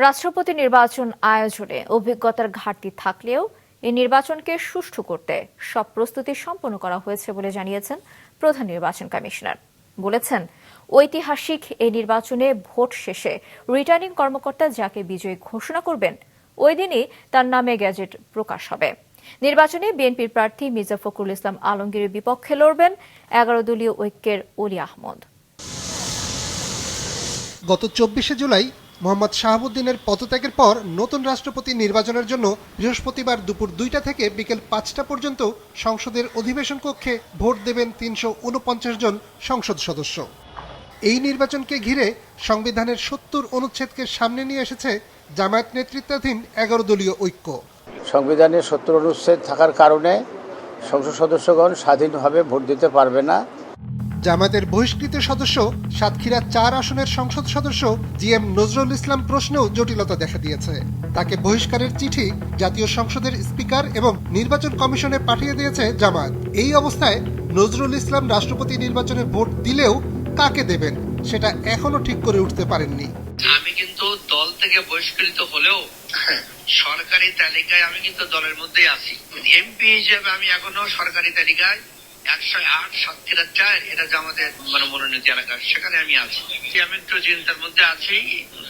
রাষ্ট্রপতি নির্বাচন আয়োজনে অভিজ্ঞতার ঘাটতি থাকলেও এই নির্বাচনকে সুষ্ঠু করতে সব প্রস্তুতি সম্পন্ন করা হয়েছে বলে জানিয়েছেন প্রধান নির্বাচন কমিশনার। বলেছেন, ঐতিহাসিক এই নির্বাচনে ভোট শেষে রিটার্নিং কর্মকর্তা যাকে বিজয়ী ঘোষণা করবেন ওই দিনই তার নামে গেজেট প্রকাশ হবে। নির্বাচনে বিএনপির প্রার্থী মির্জা ফখরুল ইসলাম আলমগীরের বিপক্ষে লড়বেন 11 দলীয় ঐক্যের অলি আহমদ। গত 24শে জুলাই মোহাম্মদ শাহাবুদ্দিনের পদত্যাগের পর নতুন রাষ্ট্রপতি নির্বাচনের জন্য বৃহস্পতিবার দুপুর 2টা থেকে বিকেল 5টা পর্যন্ত সংসদের অধিবেশন কক্ষে ভোট দেবেন 349 জন সংসদ সদস্য। এই নির্বাচনকে ঘিরে সংবিধানের 70 অনুচ্ছেদকে সামনে নিয়ে এসেছে জামায়াত নেতৃত্বাধীন 11 দলীয় ঐক্য। সংবিধানের 70 অনুচ্ছেদ থাকার কারণে সংসদ সদস্যগণ স্বাধীনভাবে ভোট দিতে পারবে না। জামায়াতের বহিষ্কৃত সদস্য সাতক্ষীরা 4 আসনের সংসদ সদস্য জিএম নজরুল ইসলাম প্রশ্নেও জটিলতা দেখা দিয়েছে। তাকে বহিষ্কারের চিঠি জাতীয় সংসদের স্পিকার এবং নির্বাচন কমিশনে পাঠিয়ে দিয়েছে জামায়াত। এই অবস্থায় নজরুল ইসলাম রাষ্ট্রপতি নির্বাচনে ভোট দিলেও কাকে দেবেন সেটা এখনো ঠিক করে উঠতে পারেননি। আমি কিন্তু দল থেকে বহিষ্কৃত হলেও সরকারি তালিকায় আমি কিন্তু দলের মধ্যেই আছি। এমপি হিসেবে আমি এখনো সরকারি তালিকায় 108 সাতক্ষীরা 4 এটা জামাতের মনোনীত এলাকা, সেখানে আমি আছি। আমি একটু চিন্তার মধ্যে আছি,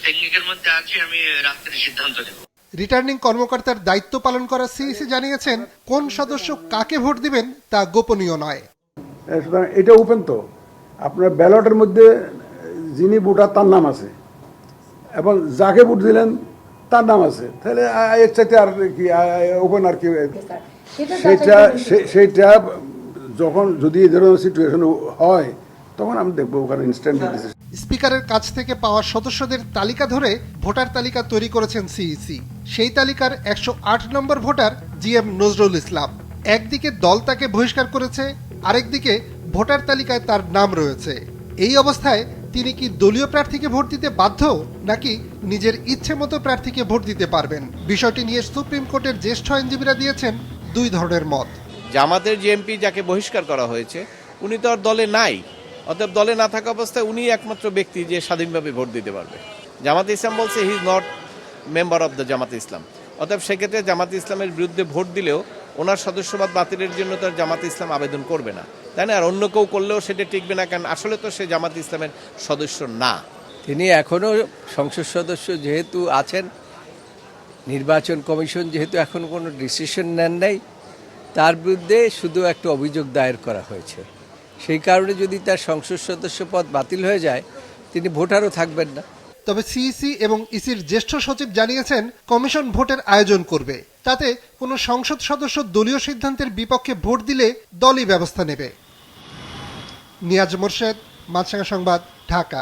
টেকনিকের মধ্যে আছি, আমি রাত্রে সিদ্ধান্ত নেব। রিটার্নিং কর্মকর্তার দায়িত্ব পালন করা সিইসি জানিয়েছেন, কোন সদস্য কাকে ভোট দিবেন তা গোপনীয় নয়। সুতরাং এটা ওপেন, তো আপনার ব্যালটের মধ্যে যিনি ভোটার তার নাম আছে এবং যাকে ভোট দিলেন তার নাম আছে, তাহলে এর চাইতে আর কি ওপেন আর কি। সেটা যখন যদি এই ধরনের সিচুয়েশন হয় তখন আমি দেখবো ওখানে ইনস্ট্যান্ট ডিসিশন। স্পিকারের কাছ থেকে পাওয়া সদস্যদের তালিকা ধরে ভোটার তালিকা তৈরি করেছেন সিইসি। সেই তালিকার 108 নম্বর ভোটার জিএম নজরুল ইসলাম। একদিকে দল তাকে বহিষ্কার করেছে, আরেকদিকে ভোটার তালিকায় তার নাম রয়েছে। এই অবস্থায় তিনি কি দলীয় প্রার্থীকে ভোট দিতে বাধ্য, নাকি নিজের ইচ্ছে মতো প্রার্থীকে ভোট দিতে পারবেন? বিষয়টি নিয়ে সুপ্রিম কোর্টের জ্যেষ্ঠ আইনজীবীরা দিয়েছেন দুই ধরনের মত। জামাতের যে এমপি যাকে বহিষ্কার করা হয়েছে উনি তো আর দলে নাই, অতএব দলে না থাকা অবস্থায় উনি একমাত্র ব্যক্তি যে স্বাধীনভাবে ভোট দিতে পারবে। জামাতে ইসলাম বলছে he is not member of the জামাতে ইসলাম, অতএব সেক্ষেত্রে জামাতে ইসলামের বিরুদ্ধে ভোট দিলেও ওনার সদস্যবাদ বাতিলের জন্য তো আর জামাতে ইসলাম আবেদন করবে না, তাই না? আর অন্য কেউ করলেও সেটা টিকবে না, কারণ আসলে তো সে জামাতে ইসলামের সদস্য না। তিনি এখনও সংসদ সদস্য যেহেতু আছেন, নির্বাচন কমিশন যেহেতু এখন কোনো ডিসিশন নেন নাই, তার বিরুদ্ধে শুধু একটা অভিযোগ দায়ের করা হয়েছে। সেই কারণে যদি তার সংসদ সদস্য পদ বাতিল হয়ে যায় তিনি ভোটারও থাকবেন না। তবে সিইসি এবং ইসির জ্যেষ্ঠ সচিব জানিয়েছেন, কমিশন ভোটের আয়োজন করবে, তাতে কোনো সংসদ সদস্য দলীয় সিদ্ধান্তের বিপক্ষে ভোট দিলে দলই ব্যবস্থা নেবে। নিয়াজ মোরশেদ, মাছরাঙা সংবাদ, ঢাকা।